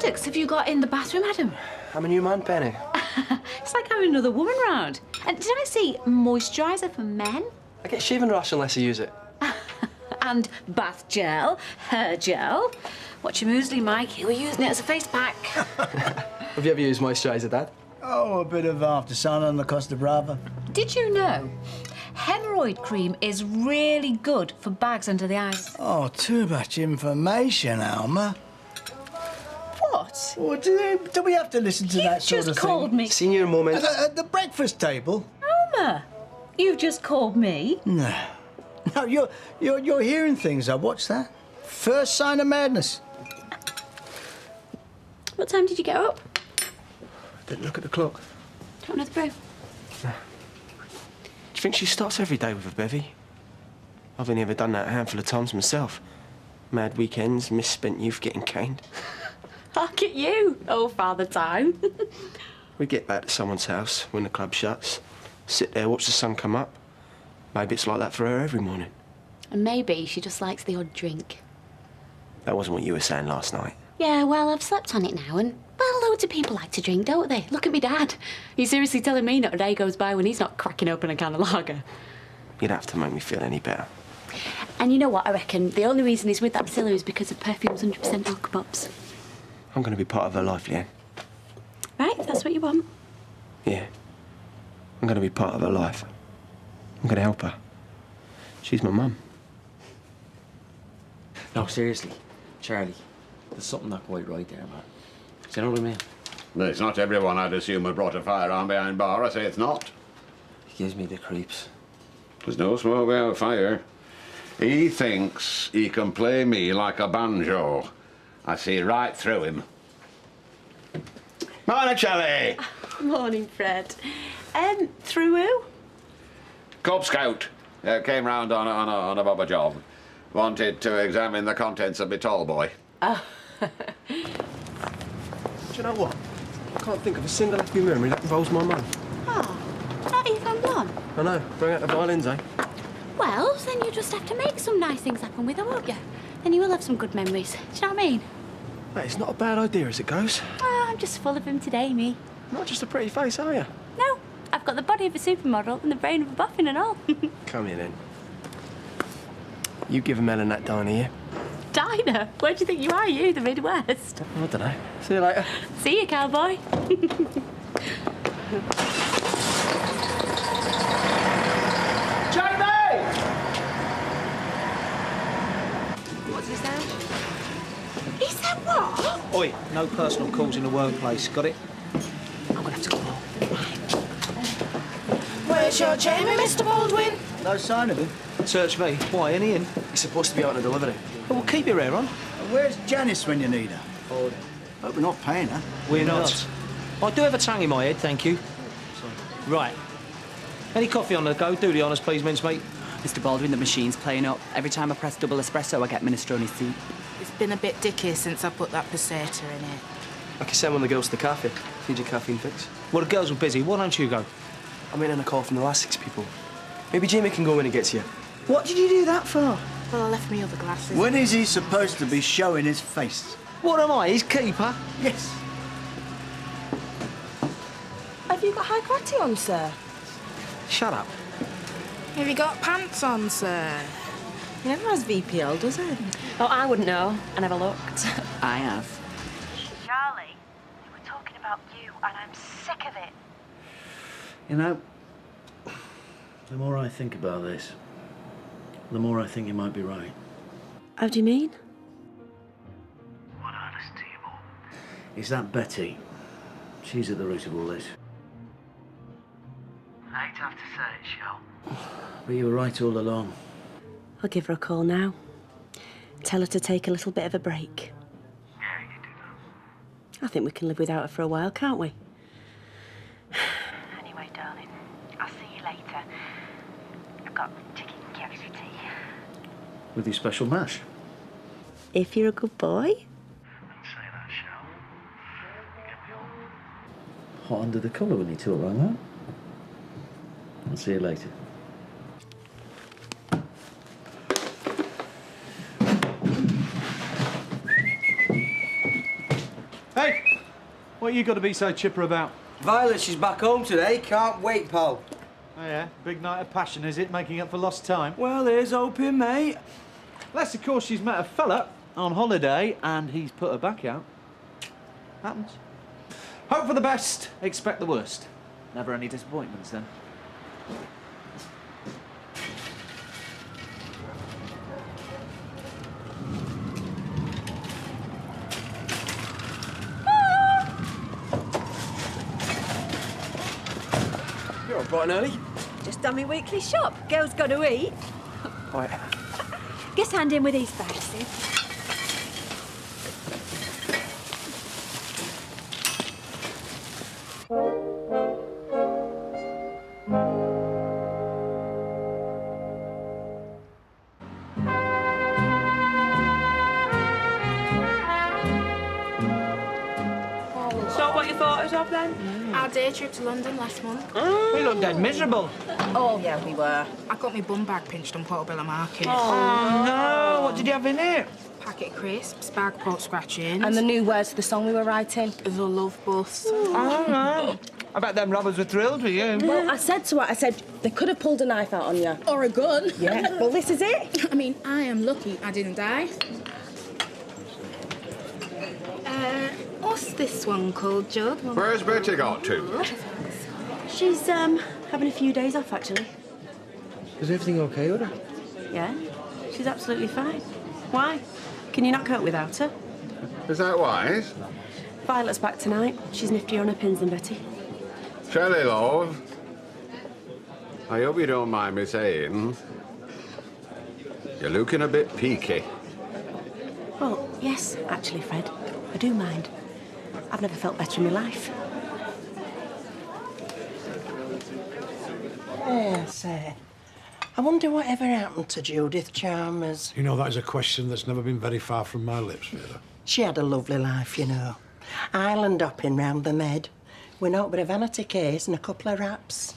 products have you got in the bathroom, Adam? I'm a new man, Penny. It's like having another woman round. And did I see moisturiser for men? I get shaving rash unless I use it. And bath gel, hair gel. Watch your muesli, Mike. You were using it as a face pack. Have you ever used moisturiser, Dad? Oh, a bit of after sun on the Costa Brava. Did you know hemorrhoid cream is really good for bags under the eyes? Oh, too much information, Alma. What? Well, do we have to listen to that sort of thing? You just called me. Senior moment. At the breakfast table? Alma, you've just called me. No. No, you're hearing things. I watched that. First sign of madness. What time did you get up? Didn't look at the clock. Do you want another brew? No. Do you think she starts every day with a bevy? I've only ever done that a handful of times myself. Mad weekends, misspent youth getting caned. Look at you, old father time. We get back to someone's house when the club shuts, sit there, watch the sun come up. Maybe it's like that for her every morning. And maybe she just likes the odd drink. That wasn't what you were saying last night. Yeah, well, I've slept on it now, and, well, loads of people like to drink, don't they? Look at me dad. He's seriously telling me not a day goes by when he's not cracking open a can of lager. You'd have to make me feel any better. And you know what, I reckon the only reason he's with that Scylla is because of Perfume's 100% alcopops. I'm going to be part of her life, Leanne. Right, if that's what you want. Yeah. I'm going to be part of her life. I'm going to help her. She's my mum. No, seriously, Charlie, there's something not quite right there, man. Do you know what I mean? Well, it's not everyone I'd assume had brought a firearm behind bar. I say it's not. He gives me the creeps. There's no smoke without fire. He thinks he can play me like a banjo. I see right through him. Morning, Charlie. Morning, Fred. Through who? Cub Scout. Came round on a bobber job. Wanted to examine the contents of my tall boy. Oh. Do you know what? I can't think of a single happy memory that involves my mum. Oh, not even one. I know. Bring out the violins, eh? Well, then you just have to make some nice things happen with her, won't you? Then you will have some good memories. Do you know what I mean? Mate, it's not a bad idea as it goes. Oh, I'm just full of him today, me. Not just a pretty face, are you? No, I've got the body of a supermodel and the brain of a boffin and all. Come here, then. You give Ellen that diner, yeah? Diner? Where do you think you are, you, the Midwest? I don't know. See you later. See you, cowboy. Jamie! What's he say? He said what? Oi, no personal calls in the workplace. Got it? I'm gonna have to go home. Where's your Jamie, Mr. Baldwin? No sign of him. Search me. Why, any in? He's supposed to be out on a delivery. Well, keep your hair on. Where's Janice when you need her? Oh, Hope we're not paying her. we're not. I do have a tongue in my head, thank you. Right. Any coffee on the go? Do the honours, please, mincemeat. Mr. Baldwin, the machine's playing up. Every time I press double espresso, I get minestrone soup. It's been a bit dicky since I put that passata in it. I can send one of the girls to the cafe. Need your caffeine fix. Well, the girls were busy. Why don't you go? I'm in on a call from the last 6 people. Maybe Jamie can go when he gets here. What did you do that for? Well, I left me other glasses. When is he supposed to be showing his face? What am I, his keeper? Yes. Have you got high quality on, sir? Shut up. Have you got pants on, sir? He never has VPL, does he? Oh, I wouldn't know. I never looked. I have. Charlie, they were talking about you, and I'm sick of it. You know, the more I think about this, the more I think you might be right. How do you mean? What honest to you all? Is that Betty? She's at the root of all this. I hate to have to say it, Shell. But you were right all along. I'll give her a call now. Tell her to take a little bit of a break. Yeah, you do that. I think we can live without her for a while, can't we? Anyway, darling, I'll see you later. I've got chicken chickpea tea. With your special mash. If you're a good boy. Don't say that, Shell. You get me all hot under the collar when you talk like that. I'll see you later. What you got to be so chipper about? Violet, she's back home today. Can't wait, pal. Oh, yeah? Big night of passion, is it? Making up for lost time? Well, here's hoping, mate. Unless, of course, she's met a fella on holiday and he's put her back out. Happens. Hope for the best, expect the worst. Never any disappointments, then. You're up bright and early. Just done my weekly shop. Girls got to eat. Right. Guess hand in with these bags, Sid. So what you thought us of then? Our day trip to London last month. We look dead miserable. Oh, yeah, we were. I got my bum bag pinched on Portobello Market. Oh, no. What did you have in it? Packet of crisps, bag of pork scratchings. And the new words to the song we were writing. The love bus. Oh, no. I bet them robbers were thrilled with you. Well, I said to her, I said, they could have pulled a knife out on you. Or a gun. Yeah, well, this is it. I mean, I am lucky I didn't die. What's this one called, Jug? Where's Betty got to? She's, having a few days off, actually. Is everything okay with her? Yeah, she's absolutely fine. Why? Can you not cope without her? Is that wise? Violet's back tonight. She's niftier on her pins than Betty. Shelley, love. I hope you don't mind me saying, you're looking a bit peaky. Well, yes, actually, Fred. I do mind. I've never felt better in my life. Yes, I wonder whatever happened to Judith Chalmers. You know, that is a question that's never been very far from my lips, Vera. She had a lovely life, you know. Island hopping round the Med. With naught but a vanity case and a couple of wraps.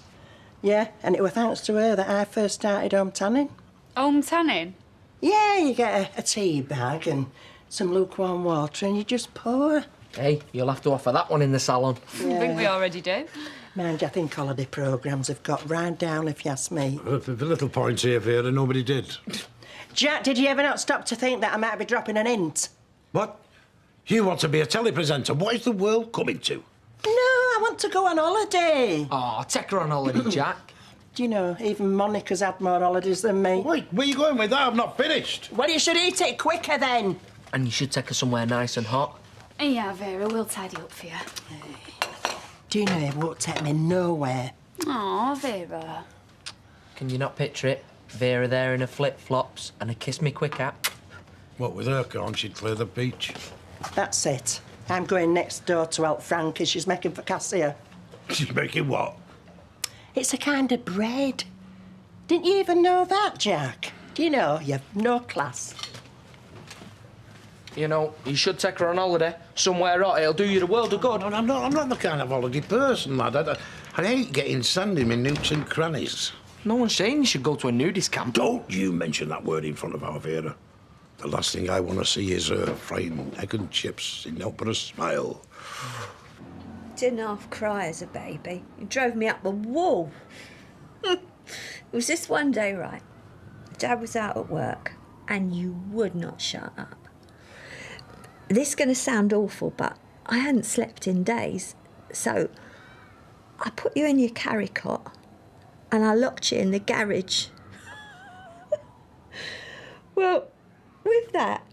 Yeah, and it was thanks to her that I first started home tanning. Home tanning? Yeah, you get a tea bag and some lukewarm water and you just pour. Hey, you'll have to offer that one in the salon. Yeah. I think we already do. Mind you, I think holiday programmes have got right down, if you ask me. The little point here, Vera, nobody did. Jack, did you ever not stop to think that I might be dropping an hint? What? You want to be a telepresenter? What is the world coming to? No, I want to go on holiday. Oh, take her on holiday, Jack. Do you know, even Monica's had more holidays than me. Wait, where are you going with that? I've not finished. Well, you should eat it quicker then. And you should take her somewhere nice and hot. Yeah, Vera, we'll tidy up for you. Do you know it won't take me nowhere? Aw, Vera. Can you not picture it? Vera there in her flip-flops and a kiss me quick app. What, with her corn, she'd clear the beach. That's it. I'm going next door to help Frankie. She's making focaccia. She's making what? It's a kind of bread. Didn't you even know that, Jack? Do you know, you've no class. You know, you should take her on holiday. Somewhere hot, it'll do you the world of good. I'm not the kind of holiday person, lad. I hate getting sand in my nooks and crannies. No one's saying you should go to a nudist camp. Don't you mention that word in front of our Vera. The last thing I want to see is her frying egg and chips in help her a smile. Didn't half cry as a baby. It drove me up the wall. It was this one day, right? Dad was out at work and you would not shut up. This is going to sound awful, but I hadn't slept in days. So I put you in your carry cot and I locked you in the garage. Well, with that,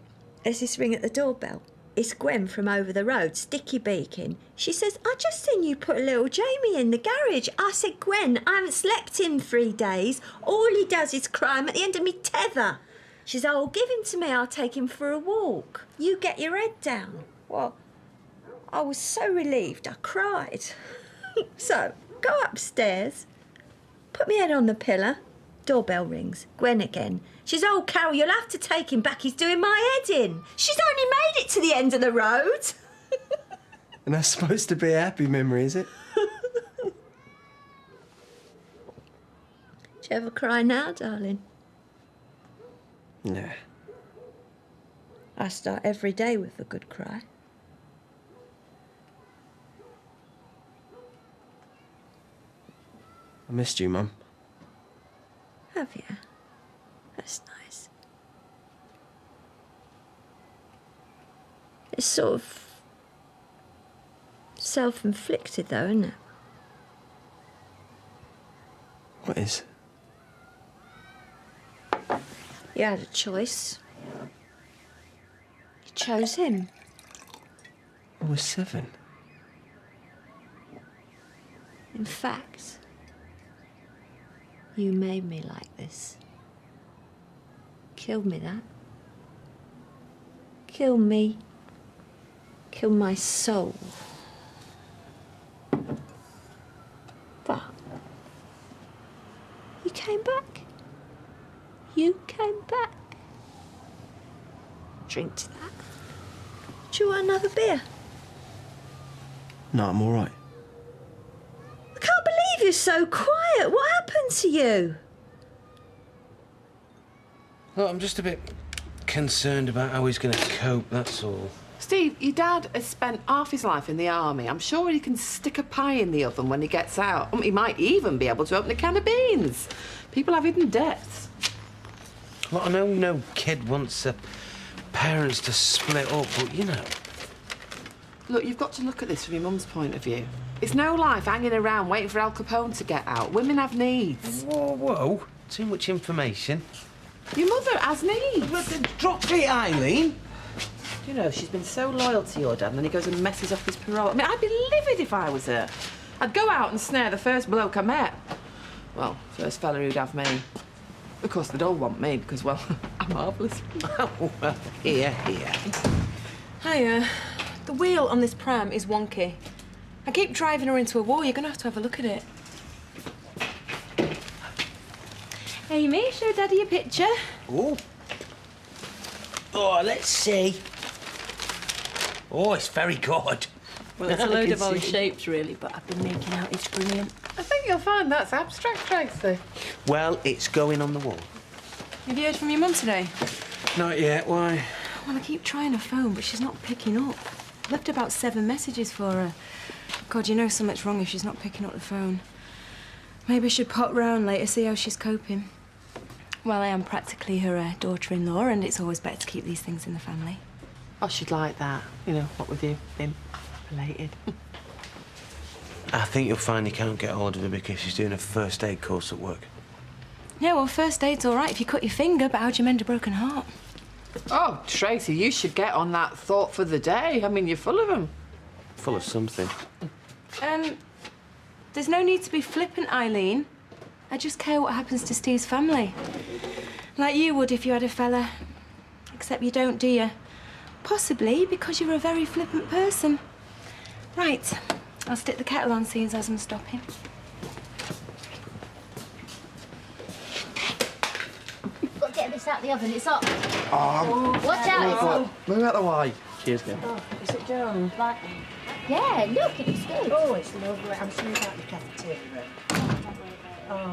there's this ring at the doorbell. It's Gwen from over the road, sticky beaking. She says, I just seen you put a little Jamie in the garage. I said, Gwen, I haven't slept in 3 days. All he does is cry. I'm at the end of me tether. She says, oh, give him to me. I'll take him for a walk. You get your head down. Well, I was so relieved I cried. So, go upstairs, put my head on the pillow. Doorbell rings. Gwen again. She's, oh, Carol, you'll have to take him back. He's doing my head in. She's only made it to the end of the road. And that's supposed to be a happy memory, is it? Do you ever cry now, darling? Nah. I start every day with a good cry. I missed you, Mum. Have you? That's nice. It's sort of self-inflicted, though, isn't it? What is? You had a choice. You chose him. I was 7. In fact, you made me like this. Kill me that. Kill me. Kill my soul. But you came back. You came back. Drink to that. Do you want another beer? No, I'm all right. I can't believe you're so quiet. What happened to you? Look, I'm just a bit concerned about how he's going to cope, that's all. Steve, your dad has spent half his life in the army. I'm sure he can stick a pie in the oven when he gets out. He might even be able to open a can of beans. People have hidden depths. Well, I know no kid wants their parents to split up, but, you know... Look, you've got to look at this from your mum's point of view. It's no life hanging around waiting for Al Capone to get out. Women have needs. Whoa. Too much information. Your mother has needs. Drop it, Eileen. You know, she's been so loyal to your dad, and then he goes and messes up his parole. I mean, I'd be livid if I was her. I'd go out and snare the first bloke I met. Well, first fella who'd have me. Of course, they'd all want me because, well, I'm marvellous. Oh, well, here. Hiya. The wheel on this pram is wonky. I keep driving her into a wall. You're going to have a look at it. Amy, show Daddy a picture. Oh, let's see. Oh, it's very good. Well, it's a load of old shapes, really, but I've been making out it's brilliant. I think you'll find that's abstract, Tracy. Well, it's going on the wall. Have you heard from your mum today? Not yet, why? Well, I keep trying her phone, but she's not picking up. I've left about 7 messages for her. God, you know something's wrong if she's not picking up the phone. Maybe I should pop round later, see how she's coping. Well, I am practically her daughter-in-law, and it's always better to keep these things in the family. Oh, she'd like that. You know, what with you, him, related. I think you'll find you can't get hold of her because she's doing a first aid course at work. Yeah, well, first aid's all right if you cut your finger, but how do you mend a broken heart? Oh, Tracy, you should get on that thought for the day. I mean, you're full of them. Full of something. There's no need to be flippant, Eileen. I just care what happens to Steve's family. Like you would if you had a fella. Except you don't, do you? Possibly because you're a very flippant person. Right, I'll stick the kettle on, seeing as I'm stopping. Got to get this out of the oven, it's hot. Oh, watch out! Move out the way. Cheers, girl. Oh, is it Joan? Like, yeah, look, it's good. Oh, it's lovely. I'm sorry about the cafeteria.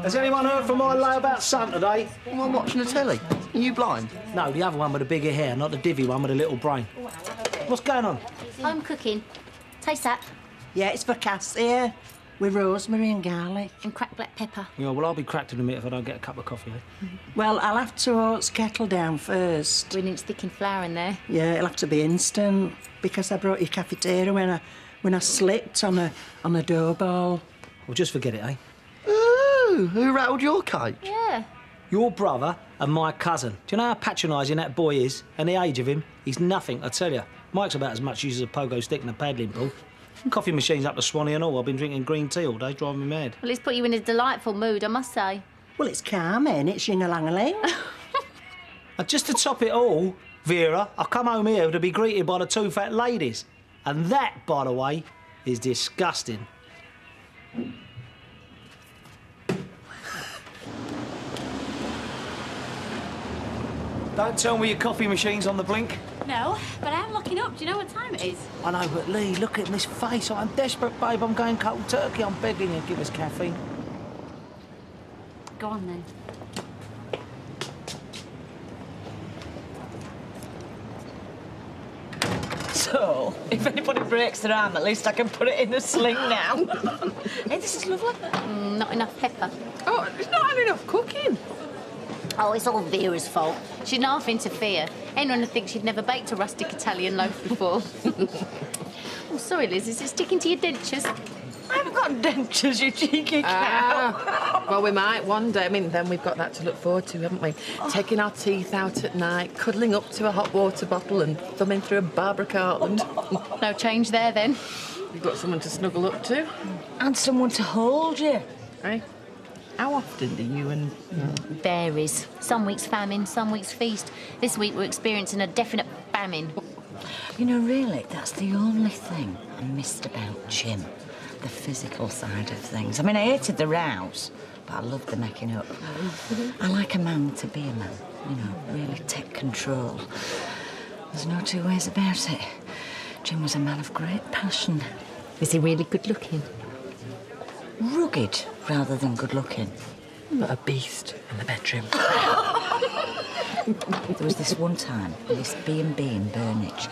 Has anyone heard from my lay about Son today? Well, I'm watching the telly. Are you blind? No, the other one with the bigger hair, not the divvy one with a little brain. What's going on? I'm cooking. Taste that. Yeah, it's for Cass here, with rosemary and garlic. And cracked black pepper. Yeah, well, I'll be cracked in a minute if I don't get a cup of coffee, eh? Well, I'll have to oats kettle down first. 3 inch thickened flour in there. Yeah, it'll have to be instant, because I brought you cafeteria when I slipped on a dough ball. Well, just forget it, eh? Ooh, who rattled your cake? Yeah. Your brother and my cousin. Do you know how patronising that boy is? And the age of him, he's nothing, I tell you. Mike's about as much use as a pogo stick in a paddling pool. Coffee machine's up to Swanee and all. I've been drinking green tea all day, driving me mad. Well, it's put you in a delightful mood, I must say. Well, it's calming. It's ying-a-lang-a-ling. And just to top it all, Vera, I come home here to be greeted by the 2 fat ladies. And that, by the way, is disgusting. Don't tell me your coffee machine's on the blink. No, but I am locking up. Do you know what time it is? I know, but Lee, look at this face. I'm desperate, babe. I'm going cold turkey. I'm begging you, give us caffeine. Go on, then. So, if anybody breaks their arm, at least I can put it in the sling now. Hey, this is lovely. Not enough pepper. Oh, there's not had enough cooking. Oh, it's all Vera's fault. She'd half interfere. Anyone would think she'd never baked a rustic Italian loaf before. Oh, sorry, Liz, is it sticking to your dentures? I haven't got dentures, you cheeky cow. Well, we might one day. I mean, then we've got that to look forward to, haven't we? Taking our teeth out at night, cuddling up to a hot water bottle and thumbing through a Barbara Cartland. No change there, then. You've got someone to snuggle up to. And someone to hold you. Hey, how often do you and... Varies. Some weeks famine, some weeks feast. This week we're experiencing a definite famine. You know, really, that's the only thing I missed about Jim. The physical side of things. I mean, I hated the rows, but I loved the necking up. I like a man to be a man, you know, really take control. There's no two ways about it. Jim was a man of great passion. Is he really good looking? Rugged rather than good looking. Not a beast in the bedroom. There was this one time, in this B&B in Burnage,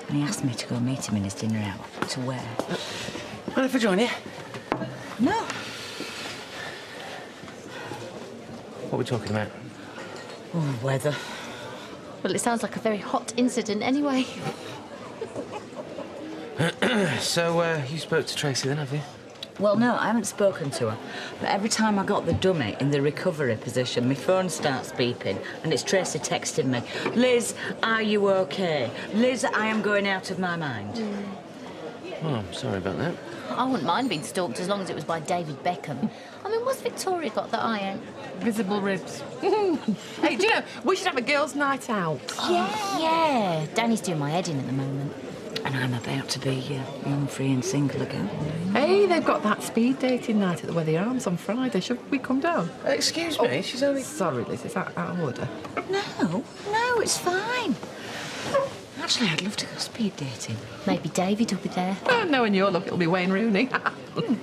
and he asked me to go meet him in his dinner out. To where? Mind if I join you? No. What are we talking about? Oh, weather. Well, it sounds like a very hot incident anyway. So, you spoke to Tracy then, have you? Well, no, I haven't spoken to her. But every time I got the dummy in the recovery position, my phone starts beeping, and it's Tracy texting me, Liz, are you OK? Liz, I am going out of my mind. Oh, I'm sorry about that. I wouldn't mind being stalked as long as it was by David Beckham. I mean, what's Victoria got that I ain't? Visible ribs. Hey, do you know, we should have a girls' night out. Yeah. Danny's doing my head in at the moment. And I'm about to be young, free and single again. Hey, they've got that speed dating night at the Weather Arms on Friday. Should we come down? Excuse me, she's only... Sorry, Liz, is that out of order? No, it's fine. Actually, I'd love to go speed dating. Maybe David will be there. Oh, knowing your luck, it'll be Wayne Rooney.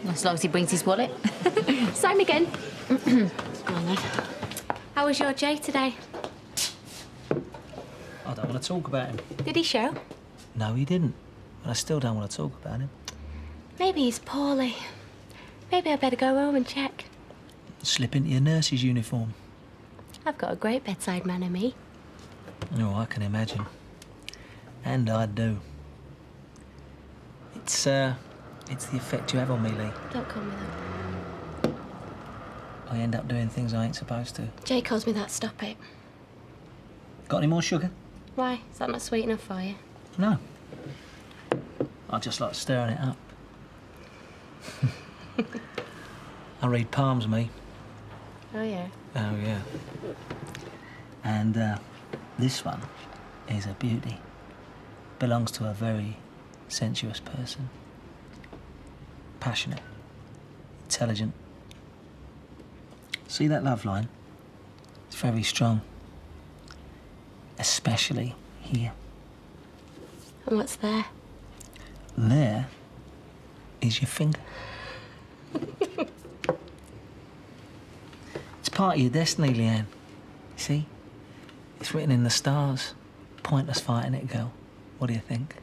As long as he brings his wallet. Same again. Go on, then. How was your Jay today? I don't want to talk about him. Did he show? No, he didn't. But I still don't want to talk about him. Maybe he's poorly. Maybe I better go home and check. Slip into your nurse's uniform. I've got a great bedside manner, me. Oh, I can imagine. And I do. It's the effect you have on me, Lee. Don't call me that. I end up doing things I ain't supposed to. Jay calls me that. Stop it. Got any more sugar? Why? Is that not sweet enough for you? No. I just like stirring it up. I read palms, me. Oh, yeah. Oh, yeah. And this one is a beauty. Belongs to a very sensuous person. Passionate. Intelligent. See that love line? It's very strong. Especially here. And what's there? There is your finger. It's part of your destiny, Leanne. You see? It's written in the stars. Pointless fighting it, girl. What do you think?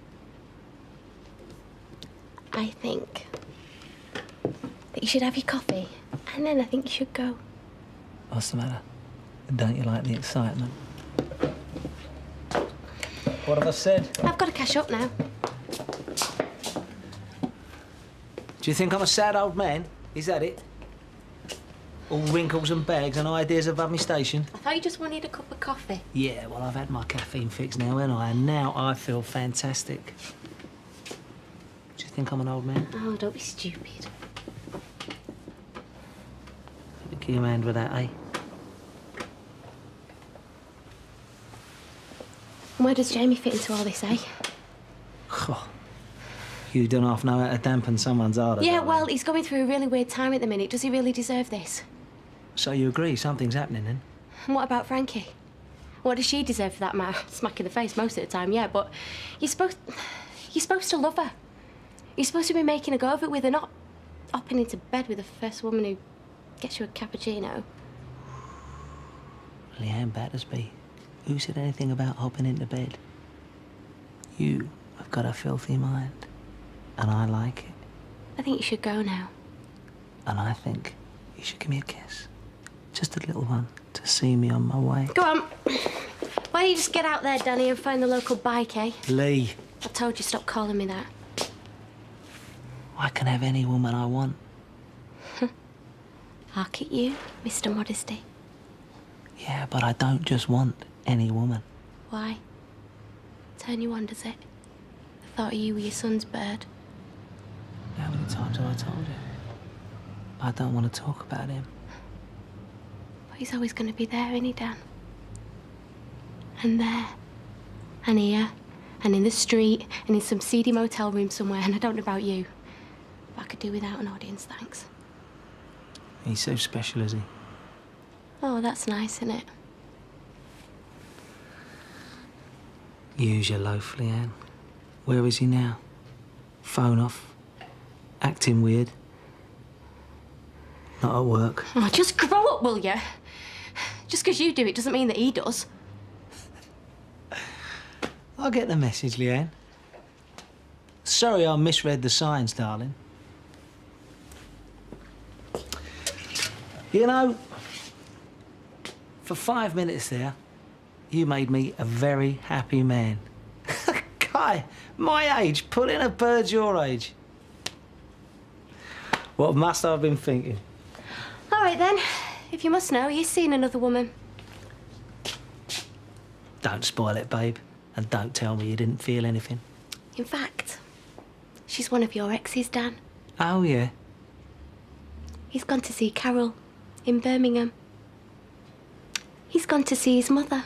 I think that you should have your coffee, and then I think you should go. What's the matter? Don't you like the excitement? What have I said? I've got to cash up now. Do you think I'm a sad old man? Is that it? All wrinkles and bags and ideas above me station? I thought you just wanted a cup of coffee. Yeah, well, I've had my caffeine fix now, haven't I? And now I feel fantastic. Do you think I'm an old man? Oh, don't be stupid. Give your hand with that, eh? And where does Jamie fit into all this, eh? Oh, you don't half know how to dampen someone's ardor. Yeah, well, he's going through a really weird time at the minute. Does he really deserve this? So you agree something's happening, then? And what about Frankie? What does she deserve for that matter? Smack in the face most of the time, yeah, but you're supposed to love her. You're supposed to be making a go of it with her, not hopping into bed with the first woman who gets you a cappuccino. Leanne Battersby, who said anything about hopping into bed? You I've got a filthy mind, and I like it. I think you should go now. And I think you should give me a kiss. Just a little one to see me on my way. Go on. Why don't you just get out there, Danny, and find the local bike, eh? Lee. I told you, stop calling me that. I can have any woman I want. Hark at you, Mr. Modesty. Yeah, but I don't just want any woman. Why? Turn you on, does it? The thought of you with your son's bird. How many times have I told you? I don't want to talk about him. But he's always going to be there, isn't he, Dan? And there. And here. And in the street. And in some seedy motel room somewhere. And I don't know about you. But I could do without an audience, thanks. He's so special, is he? Oh, that's nice, isn't it? Use your loaf, Leanne. Where is he now? Phone off. Acting weird. Not at work. Oh, just grow up, will you? Just because you do it doesn't mean that he does. I get the message, Leanne. Sorry I misread the signs, darling. You know, for 5 minutes there, you made me a very happy man. Guy, my age, put in a bird your age. What must I have been thinking? All right, then. If you must know, you've seen another woman. Don't spoil it, babe. And don't tell me you didn't feel anything. In fact, she's one of your exes, Dan. Oh, yeah? He's gone to see Carol in Birmingham. He's gone to see his mother.